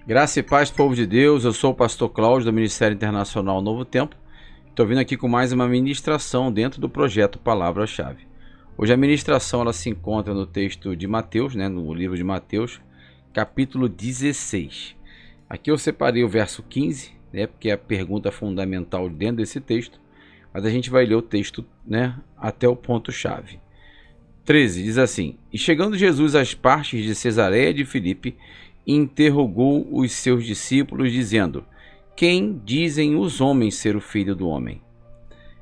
Graça e paz, povo de Deus. Eu sou o pastor Cláudio, do Ministério Internacional Novo Tempo. Estou vindo aqui com mais uma ministração dentro do projeto Palavra-Chave. Hoje a ministração ela se encontra no texto de Mateus, no livro de Mateus, capítulo 16. Aqui eu separei o verso 15, porque é a pergunta fundamental dentro desse texto, mas a gente vai ler o texto até o ponto-chave. 13 diz assim: E chegando Jesus às partes de Cesareia de Filipe, interrogou os seus discípulos, dizendo: Quem dizem os homens ser o Filho do Homem?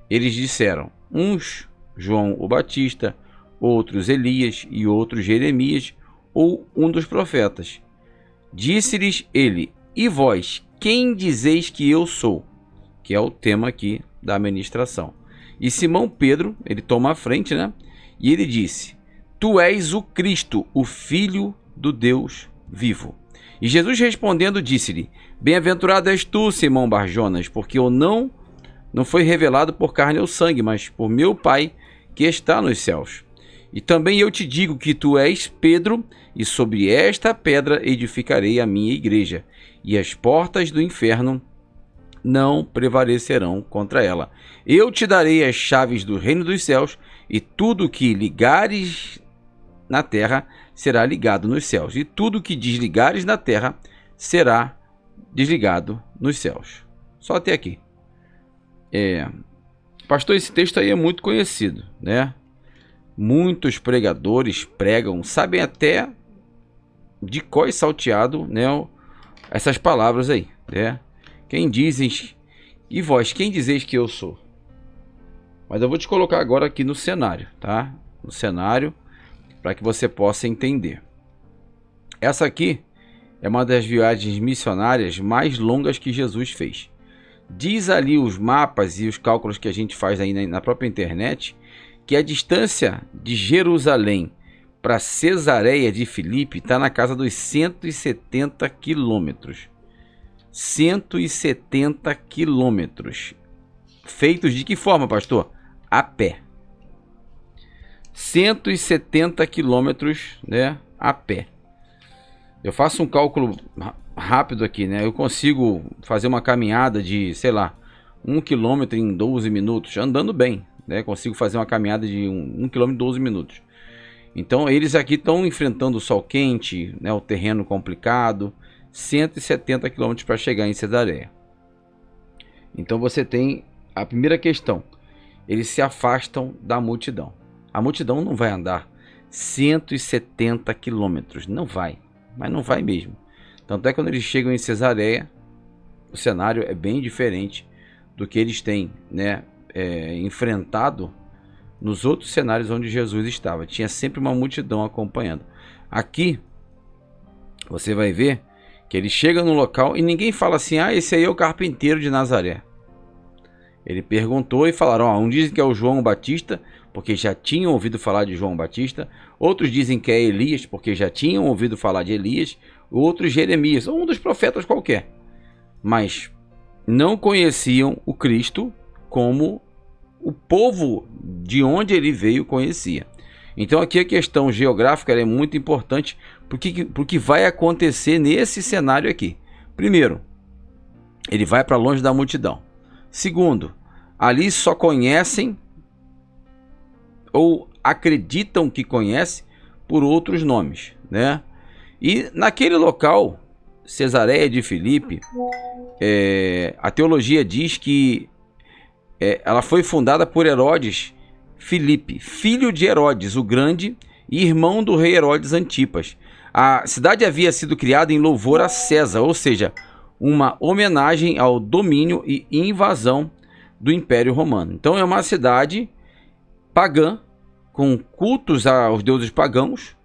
Eles disseram: uns João o Batista, outros Elias e outros Jeremias ou um dos profetas. Disse-lhes ele: E vós, quem dizeis que eu sou? Que é o tema aqui da ministração. E Simão Pedro, ele toma a frente, e ele disse: Tu és o Cristo, o Filho do Deus vivo. E Jesus respondendo disse-lhe: Bem-aventurado és tu, Simão Barjonas, porque não foi revelado por carne ou sangue, mas por meu Pai que está nos céus. E também eu te digo que tu és Pedro, e sobre esta pedra edificarei a minha igreja, e as portas do inferno não prevalecerão contra ela. Eu te darei as chaves do reino dos céus, e tudo que ligares na terra será ligado nos céus, e tudo que desligares na terra será desligado nos céus. Só até aqui. Pastor, esse texto aí é muito conhecido, Muitos pregadores pregam, sabem até de cor e salteado, essas palavras aí, Quem dizes, e vós, quem dizeis que eu sou? Mas eu vou te colocar agora aqui no cenário, No cenário, para que você possa entender. Essa aqui é uma das viagens missionárias mais longas que Jesus fez. Diz ali os mapas e os cálculos que a gente faz aí na própria internet, que a distância de Jerusalém para Cesareia de Filipe está na casa dos 170 quilômetros. 170 quilômetros. Feitos de que forma, pastor? A pé. 170 quilômetros, a pé. Eu faço um cálculo rápido aqui, Eu consigo fazer uma caminhada de, 1 quilômetro em 12 minutos, andando bem, Consigo fazer uma caminhada de 1 quilômetro em 12 minutos. Então, eles aqui estão enfrentando o sol quente, o terreno complicado, 170 quilômetros para chegar em Cesareia. Então, você tem a primeira questão. Eles se afastam da multidão. A multidão não vai andar 170 quilômetros. Não vai. Mas não vai mesmo. Tanto é que quando eles chegam em Cesareia, o cenário é bem diferente do que eles têm enfrentado nos outros cenários onde Jesus estava. Tinha sempre uma multidão acompanhando. Aqui, você vai ver que ele chega no local e ninguém fala assim: esse aí é o carpinteiro de Nazaré. Ele perguntou e falaram: um dizem que é o João Batista, porque já tinham ouvido falar de João Batista. Outros dizem que é Elias, porque já tinham ouvido falar de Elias. Outros Jeremias, ou um dos profetas qualquer. Mas não conheciam o Cristo como o povo de onde ele veio conhecia. Então aqui a questão geográfica é muito importante porque vai acontecer nesse cenário aqui. Primeiro, ele vai para longe da multidão. Segundo, ali só conhecem ou acreditam que conhecem por outros nomes, E naquele local, Cesareia de Filipe, a teologia diz que ela foi fundada por Herodes Filipe, filho de Herodes o Grande e irmão do rei Herodes Antipas. A cidade havia sido criada em louvor a César, ou seja, uma homenagem ao domínio e invasão do Império Romano. Então é uma cidade pagã, com cultos aos deuses pagãos,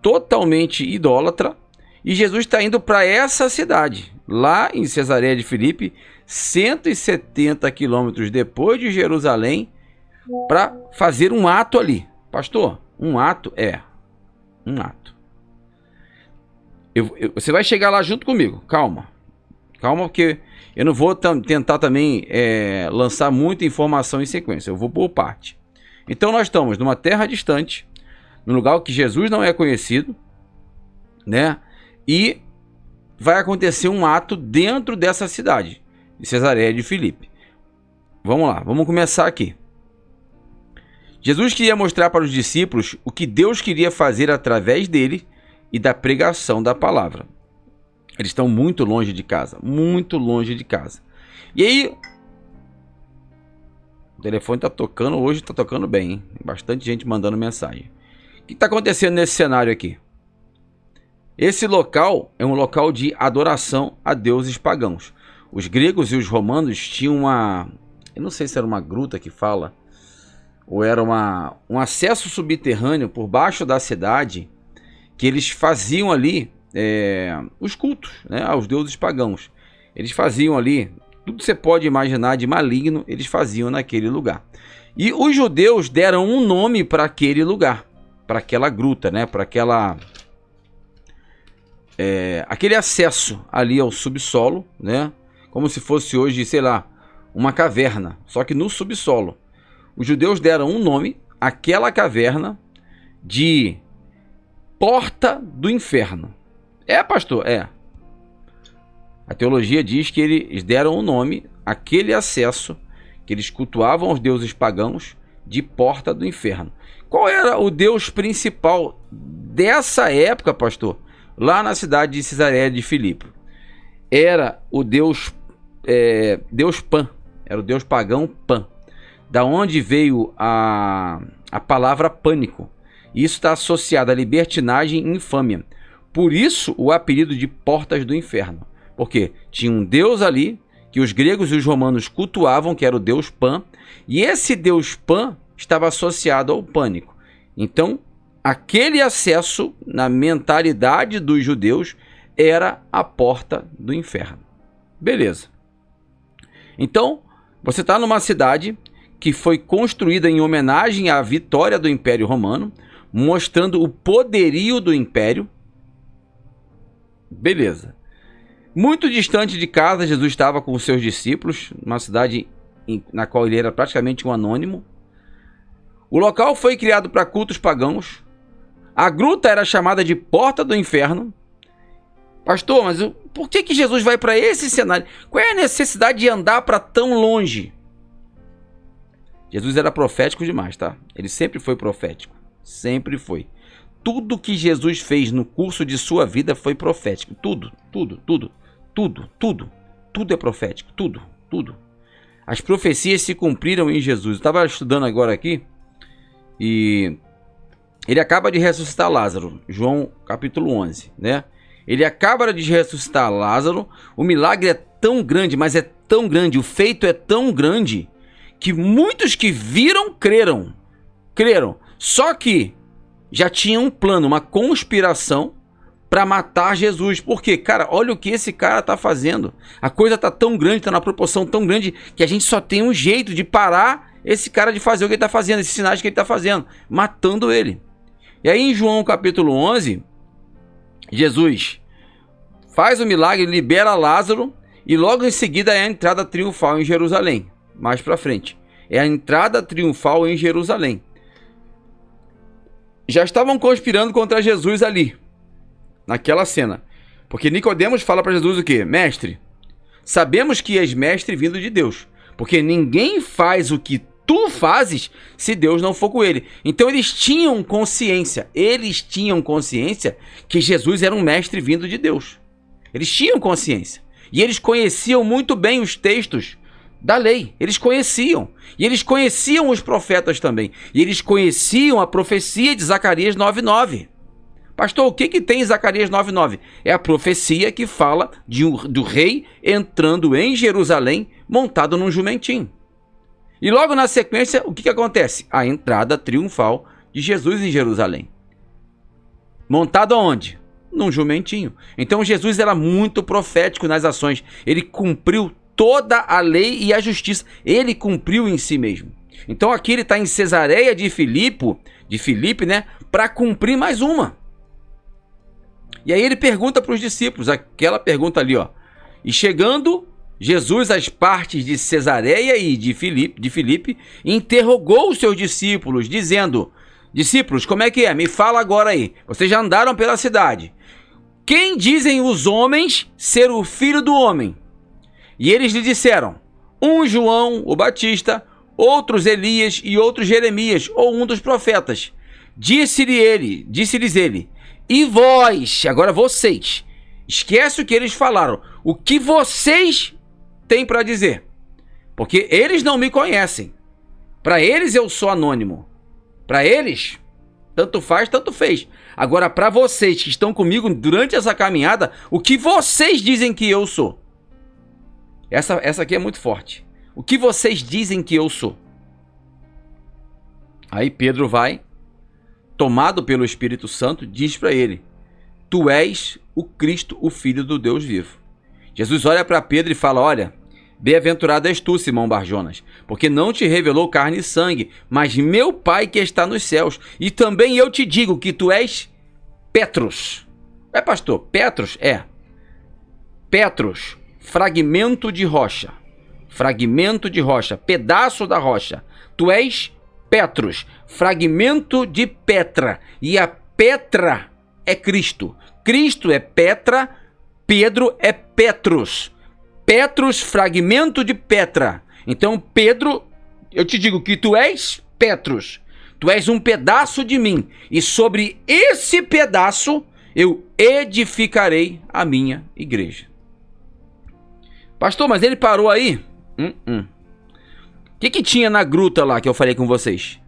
totalmente idólatra, e Jesus está indo para essa cidade, lá em Cesareia de Filipe, 170 quilômetros depois de Jerusalém, para fazer um ato ali. Pastor, um ato? Um ato. Você vai chegar lá junto comigo, calma, porque eu não vou tentar também lançar muita informação em sequência, eu vou por parte. Então nós estamos numa terra distante, num lugar que Jesus não é conhecido, e vai acontecer um ato dentro dessa cidade, de Cesareia de Filipe. Vamos lá, vamos começar aqui. Jesus queria mostrar para os discípulos o que Deus queria fazer através dele e da pregação da palavra. Eles estão muito longe de casa, muito longe de casa. E aí, o telefone está tocando, hoje está tocando bem, hein? Bastante gente mandando mensagem. O que está acontecendo nesse cenário aqui? Esse local é um local de adoração a deuses pagãos. Os gregos e os romanos tinham eu não sei se era uma gruta que fala, ou era um acesso subterrâneo por baixo da cidade, que eles faziam ali os cultos, né, aos deuses pagãos. Eles faziam ali, tudo que você pode imaginar de maligno, eles faziam naquele lugar. E os judeus deram um nome para aquele lugar, para aquela gruta, né, para aquele acesso ali ao subsolo, né, como se fosse hoje, sei lá, uma caverna, só que no subsolo. Os judeus deram um nome àquela caverna de Porta do Inferno. Pastor? A teologia diz que eles deram um nome àquele acesso que eles cultuavam os deuses pagãos de Porta do Inferno. Qual era o deus principal dessa época, pastor? Lá na cidade de Cesareia de Filipe. Era o deus Pan. Era o deus pagão Pan. Da onde veio a palavra pânico. Isso está associado à libertinagem e infâmia. Por isso o apelido de Portas do Inferno. Porque tinha um deus ali que os gregos e os romanos cultuavam, que era o deus Pan. E esse deus Pan estava associado ao pânico. Então, aquele acesso na mentalidade dos judeus era a porta do inferno. Beleza. Então, você está numa cidade que foi construída em homenagem à vitória do Império Romano, mostrando o poderio do Império. Beleza. Muito distante de casa, Jesus estava com os seus discípulos, numa cidade na qual ele era praticamente um anônimo. O local foi criado para cultos pagãos. A gruta era chamada de Porta do Inferno. Pastor, mas por que Jesus vai para esse cenário? Qual é a necessidade de andar para tão longe? Jesus era profético demais, tá? Ele sempre foi profético. Sempre foi. Tudo que Jesus fez no curso de sua vida foi profético. Tudo é profético. Tudo. As profecias se cumpriram em Jesus. Eu estava estudando agora aqui e ele acaba de ressuscitar Lázaro. João capítulo 11, né? Ele acaba de ressuscitar Lázaro. O milagre é tão grande, mas é tão grande, o feito é tão grande, que muitos que viram creram. Só que já tinha um plano, uma conspiração para matar Jesus. Por quê? Cara, olha o que esse cara está fazendo. A coisa está tão grande, está na proporção tão grande, que a gente só tem um jeito de parar esse cara de fazer o que ele está fazendo, esses sinais que ele está fazendo, matando ele. E aí em João capítulo 11, Jesus faz o milagre, libera Lázaro, e logo em seguida é a entrada triunfal em Jerusalém. Mais para frente. É a entrada triunfal em Jerusalém. Já estavam conspirando contra Jesus ali, naquela cena. Porque Nicodemos fala para Jesus o quê? Mestre, sabemos que és mestre vindo de Deus. Porque ninguém faz o que tu fazes se Deus não for com ele. Então eles tinham consciência que Jesus era um mestre vindo de Deus. Eles tinham consciência. E eles conheciam muito bem os textos da lei. Eles conheciam. E eles conheciam os profetas também. E eles conheciam a profecia de Zacarias 9:9. Pastor, o que tem em Zacarias 9:9? É a profecia que fala do rei entrando em Jerusalém montado num jumentinho. E logo na sequência, o que acontece? A entrada triunfal de Jesus em Jerusalém. Montado aonde? Num jumentinho. Então Jesus era muito profético nas ações. Ele cumpriu toda a lei e a justiça. Ele cumpriu em si mesmo. Então aqui ele está em Cesareia de Filipe, né? Para cumprir mais uma. E aí ele pergunta para os discípulos, aquela pergunta ali, ó. E chegando Jesus às partes de Cesareia e de Filipe, interrogou os seus discípulos, dizendo: discípulos, como é que é? Me fala agora aí. Vocês já andaram pela cidade. quem dizem os homens ser o Filho do Homem? E eles lhe disseram, um João, o Batista, outros Elias e outros Jeremias, ou um dos profetas. Disse-lhes ele, e vós, agora vocês, esquece o que eles falaram, o que vocês têm para dizer? Porque eles não me conhecem. Para eles eu sou anônimo. Para eles, tanto faz, tanto fez. Agora, para vocês que estão comigo durante essa caminhada, o que vocês dizem que eu sou? Essa aqui é muito forte. O que vocês dizem que eu sou? Aí Pedro vai, tomado pelo Espírito Santo, diz para ele, tu és o Cristo, o Filho do Deus vivo. Jesus olha para Pedro e fala, olha, bem-aventurado és tu, Simão Barjonas, porque não te revelou carne e sangue, mas meu Pai que está nos céus. E também eu te digo que tu és Petros. É, pastor, Petros? É. Petros, fragmento de rocha. Fragmento de rocha, pedaço da rocha. Tu és Petros, fragmento de Petra. E a Petra é Cristo. Cristo é Petra, Pedro é Petros. Petros, fragmento de Petra. Então, Pedro, eu te digo que tu és Petros. Tu és um pedaço de mim. E sobre esse pedaço eu edificarei a minha igreja. Pastor, mas ele parou aí? O que tinha na gruta lá que eu falei com vocês?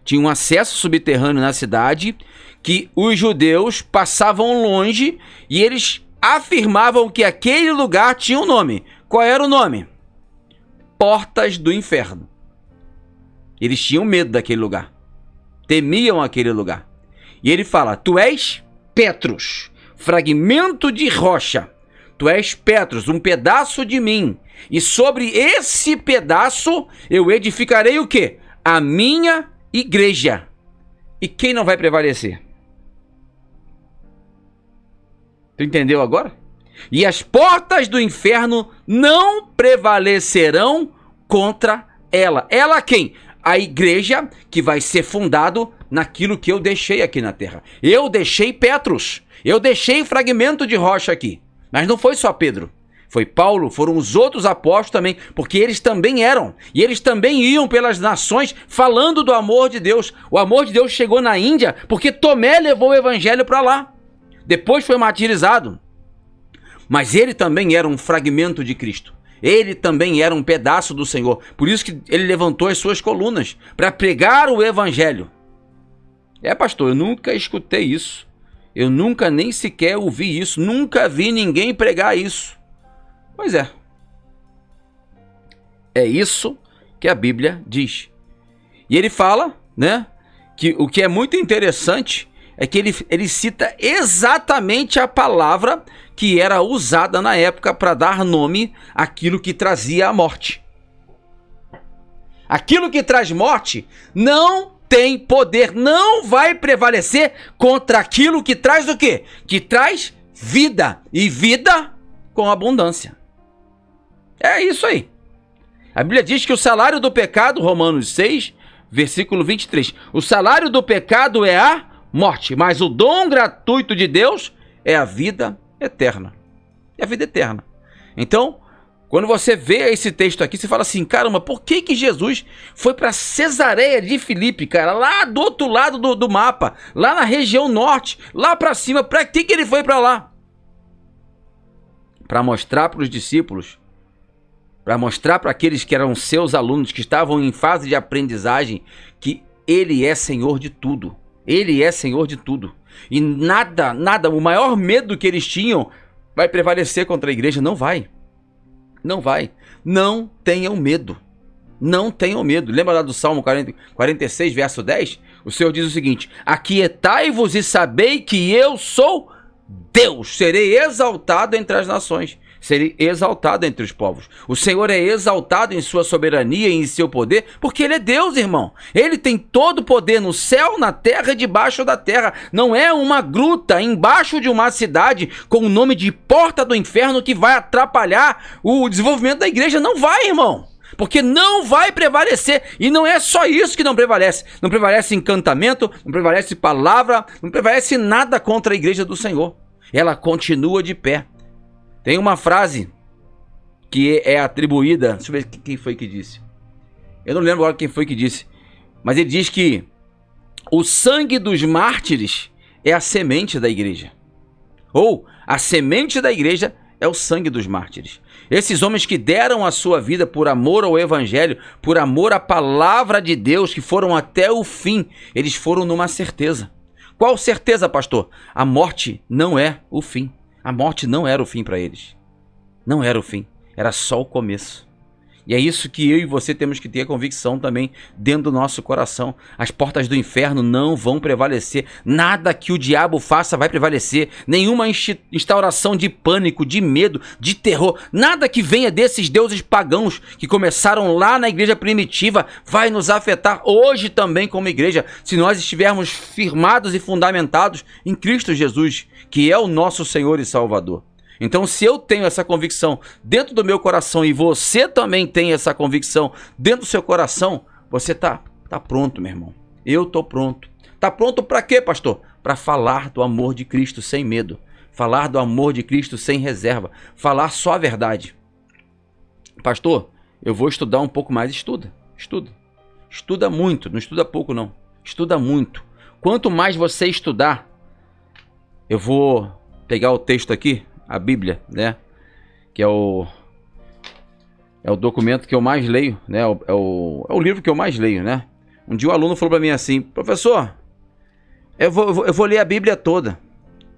Tinha um acesso subterrâneo na cidade que os judeus passavam longe e eles afirmavam que aquele lugar tinha um nome. Qual era o nome? Portas do Inferno. Eles tinham medo daquele lugar. Temiam aquele lugar. E ele fala, tu és Petros, fragmento de rocha. Tu és Petros, um pedaço de mim. E sobre esse pedaço eu edificarei o quê? A minha igreja. E quem não vai prevalecer? Tu entendeu agora? E as portas do inferno não prevalecerão contra ela. Ela quem? A igreja que vai ser fundado naquilo que eu deixei aqui na terra. Eu deixei Petros. Eu deixei fragmento de rocha aqui. Mas não foi só Pedro. Foi Paulo, foram os outros apóstolos também, porque eles também eram. E eles também iam pelas nações falando do amor de Deus. O amor de Deus chegou na Índia porque Tomé levou o evangelho para lá. Depois foi martirizado. Mas ele também era um fragmento de Cristo. Ele também era um pedaço do Senhor. Por isso que ele levantou as suas colunas para pregar o evangelho. É, pastor, eu nunca escutei isso. Eu nunca nem sequer ouvi isso. Nunca vi ninguém pregar isso. Pois é. É isso que a Bíblia diz. E ele fala, né, que o que é muito interessante é que ele cita exatamente a palavra que era usada na época para dar nome àquilo que trazia a morte. Aquilo que traz morte não tem poder, não vai prevalecer contra aquilo que traz o quê? Que traz vida, e vida com abundância. É isso aí. A Bíblia diz que o salário do pecado, Romanos 6, versículo 23, o salário do pecado é a morte, mas o dom gratuito de Deus é a vida eterna. É a vida eterna. Então, quando você vê esse texto aqui, você fala assim, caramba, por que Jesus foi para Cesareia de Filipe, cara? Lá do outro lado do mapa, lá na região norte, lá para cima, para que ele foi para lá? Para mostrar para os discípulos, para mostrar para aqueles que eram seus alunos, que estavam em fase de aprendizagem, que ele é Senhor de tudo. Ele é Senhor de tudo. E nada, o maior medo que eles tinham vai prevalecer contra a igreja. Não vai. Não vai. Não tenham medo. Não tenham medo. Lembra lá do Salmo 46, verso 10? O Senhor diz o seguinte, aquietai-vos e sabei que eu sou Deus. Serei exaltado entre as nações. Serei exaltado entre os povos. O Senhor é exaltado em sua soberania e em seu poder, porque Ele é Deus, irmão. Ele tem todo o poder no céu, na terra e debaixo da terra. Não é uma gruta embaixo de uma cidade com o nome de Porta do Inferno que vai atrapalhar o desenvolvimento da igreja. Não vai, irmão. Porque não vai prevalecer. E não é só isso que não prevalece. Não prevalece encantamento, não prevalece palavra, não prevalece nada contra a igreja do Senhor. ela continua de pé. Tem uma frase que é atribuída, deixa eu ver quem foi que disse. Eu não lembro agora quem foi que disse, mas ele diz que o sangue dos mártires é a semente da igreja. Ou a semente da igreja é o sangue dos mártires. Esses homens que deram a sua vida por amor ao evangelho, por amor à palavra de Deus, que foram até o fim, eles foram numa certeza. Qual certeza, pastor? A morte não é o fim. A morte não era o fim para eles. Não era o fim. Era só o começo. E é isso que eu e você temos que ter a convicção também dentro do nosso coração. As portas do inferno não vão prevalecer. Nada que o diabo faça vai prevalecer. Nenhuma instauração de pânico, de medo, de terror. Nada que venha desses deuses pagãos que começaram lá na igreja primitiva vai nos afetar hoje também como igreja, se nós estivermos firmados e fundamentados em Cristo Jesus, que é o nosso Senhor e Salvador. Então, se eu tenho essa convicção dentro do meu coração e você também tem essa convicção dentro do seu coração, você tá pronto, meu irmão. Eu tô pronto. Tá pronto para quê, pastor? Para falar do amor de Cristo sem medo. Falar do amor de Cristo sem reserva. Falar só a verdade. Pastor, eu vou estudar um pouco mais. Estuda. Estuda muito. Não estuda pouco, não. Estuda muito. Quanto mais você estudar, eu vou pegar o texto aqui, a Bíblia, né? Que é o documento que eu mais leio, né? É o livro que eu mais leio, né? Um dia um aluno falou para mim assim: professor, eu vou ler a Bíblia toda.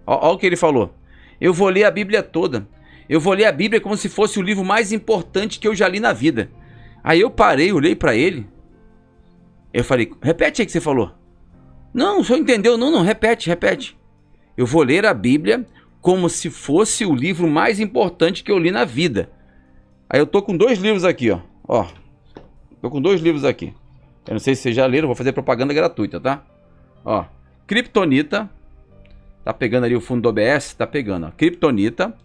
Olha o que ele falou. Eu vou ler a Bíblia toda. Eu vou ler a Bíblia como se fosse o livro mais importante que eu já li na vida. Aí eu parei, olhei para ele. Eu falei: repete aí o que você falou. Não, o senhor entendeu? Não, repete. Eu vou ler a Bíblia como se fosse o livro mais importante que eu li na vida. Aí eu tô com 2 livros aqui, ó. Tô com 2 livros aqui. Eu não sei se vocês já leram, vou fazer propaganda gratuita, tá? Ó, Kryptonita. Tá pegando ali o fundo do OBS? Tá pegando, ó. Kryptonita.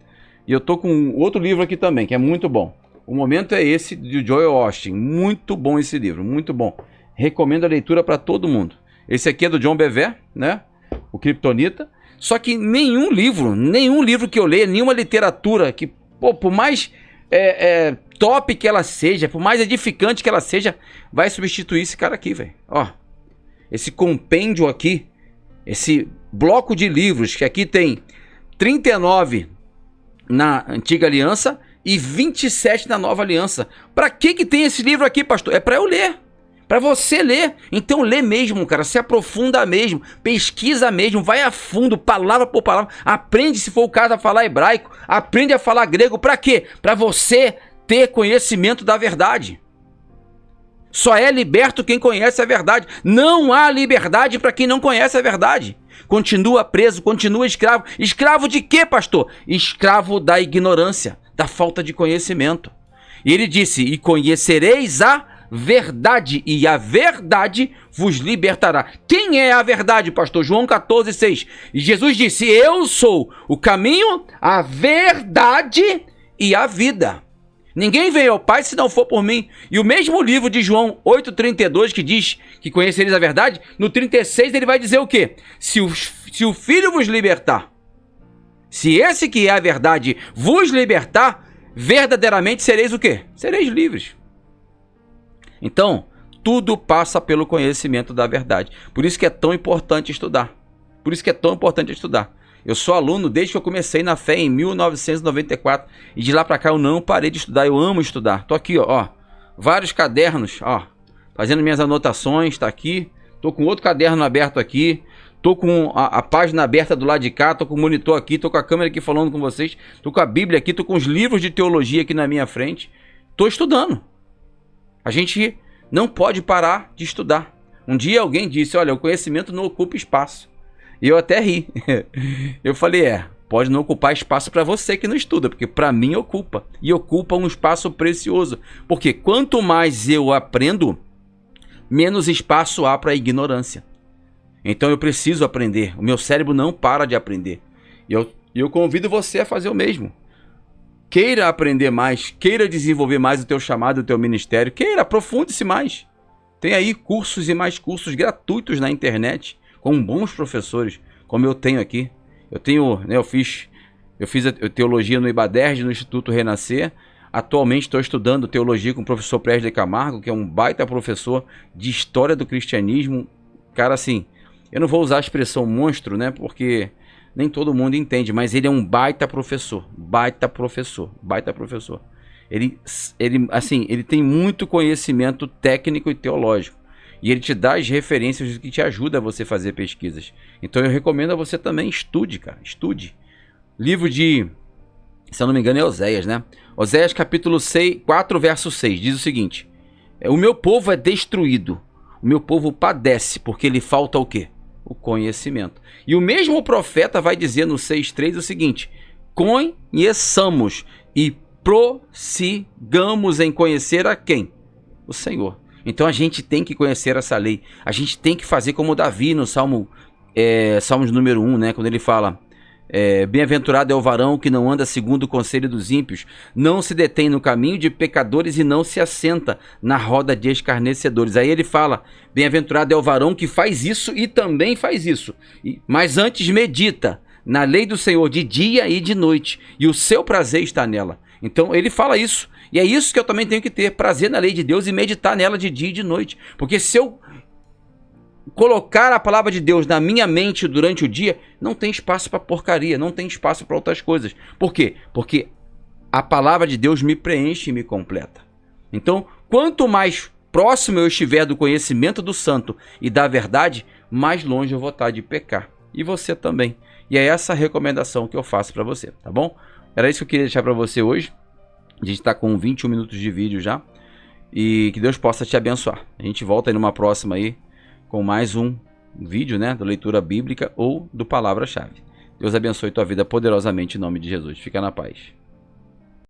E eu tô com outro livro aqui também, que é muito bom. O momento é esse, de Joel Osteen. Muito bom esse livro, muito bom. Recomendo a leitura para todo mundo. Esse aqui é do John Bevere, né? O Kryptonita. Só que nenhum livro que eu leia, nenhuma literatura que, pô, por mais top que ela seja, por mais edificante que ela seja, vai substituir esse cara aqui, velho. Ó, esse compêndio aqui, esse bloco de livros, que aqui tem 39 na Antiga Aliança e 27 na Nova Aliança. Pra que tem esse livro aqui, pastor? É pra eu ler. Para você ler. Então lê mesmo, cara. Se aprofunda mesmo. Pesquisa mesmo. Vai a fundo, palavra por palavra. Aprende, se for o caso, a falar hebraico. Aprende a falar grego. Para quê? Para você ter conhecimento da verdade. Só é liberto quem conhece a verdade. Não há liberdade para quem não conhece a verdade. Continua preso, continua escravo. Escravo de quê, pastor? Escravo da ignorância, da falta de conhecimento. E ele disse: e conhecereis a verdade, e a verdade vos libertará. Quem é a verdade, pastor? João 14,6. E Jesus disse: eu sou o caminho, a verdade e a vida. Ninguém veio ao Pai se não for por mim. E o mesmo livro de João 8,32, que diz que conhecereis a verdade, no 36 ele vai dizer o quê? Se o Filho vos libertar, se esse que é a verdade vos libertar, verdadeiramente sereis o quê? Sereis livres. Então, tudo passa pelo conhecimento da verdade. Por isso que é tão importante estudar. Eu sou aluno desde que eu comecei na fé em 1994. E de lá pra cá eu não parei de estudar. Eu amo estudar. Tô aqui, ó. Vários cadernos, ó. Fazendo minhas anotações, tá aqui. Tô com outro caderno aberto aqui. Tô com a página aberta do lado de cá. Tô com o monitor aqui. Tô com a câmera aqui falando com vocês. Tô com a Bíblia aqui. Tô com os livros de teologia aqui na minha frente. Tô estudando. A gente não pode parar de estudar. Um dia alguém disse: olha, o conhecimento não ocupa espaço. E eu até ri. Eu falei: pode não ocupar espaço para você que não estuda, porque para mim ocupa. E ocupa um espaço precioso. Porque quanto mais eu aprendo, menos espaço há para a ignorância. Então eu preciso aprender. O meu cérebro não para de aprender. E eu convido você a fazer o mesmo. Queira aprender mais, queira desenvolver mais o teu chamado, o teu ministério, queira, aprofunde-se mais. Tem aí cursos e mais cursos gratuitos na internet, com bons professores, como eu tenho aqui. Eu tenho, né, eu fiz a teologia no IBADERJ, no Instituto Renascer. Atualmente estou estudando teologia com o professor Presley Camargo, que é um baita professor de história do cristianismo. Cara, assim, eu não vou usar a expressão monstro, né, porque nem todo mundo entende, mas ele é um baita professor, baita professor. Ele tem muito conhecimento técnico e teológico. E ele te dá as referências que te ajuda a você fazer pesquisas. Então eu recomendo a você também, estude, cara, estude. Livro de, se eu não me engano, é Oséias, né? Oséias capítulo 4, verso 6, diz o seguinte: o meu povo é destruído, o meu povo padece, porque lhe falta o quê? O conhecimento. E o mesmo profeta vai dizer no 6,3 o seguinte: conheçamos e prossigamos em conhecer a quem? O Senhor. Então a gente tem que conhecer essa lei. A gente tem que fazer como Davi no Salmos número 1, né? Quando ele fala: bem-aventurado é o varão que não anda segundo o conselho dos ímpios, não se detém no caminho de pecadores e não se assenta na roda de escarnecedores. Aí ele fala: bem-aventurado é o varão que faz isso e também faz isso, mas antes medita na lei do Senhor de dia e de noite, e o seu prazer está nela. Então ele fala isso, e é isso que eu também tenho que ter, prazer na lei de Deus e meditar nela de dia e de noite. Porque se eu colocar a palavra de Deus na minha mente durante o dia, não tem espaço para porcaria, não tem espaço para outras coisas. Por quê? Porque a palavra de Deus me preenche e me completa. Então, quanto mais próximo eu estiver do conhecimento do santo e da verdade, mais longe eu vou estar de pecar. E você também. E é essa a recomendação que eu faço para você, tá bom? Era isso que eu queria deixar para você hoje. A gente está com 21 minutos de vídeo já. E que Deus possa te abençoar. A gente volta aí numa próxima aí com mais um vídeo, né, da leitura bíblica ou do Palavra-Chave. Deus abençoe tua vida poderosamente em nome de Jesus. Fica na paz.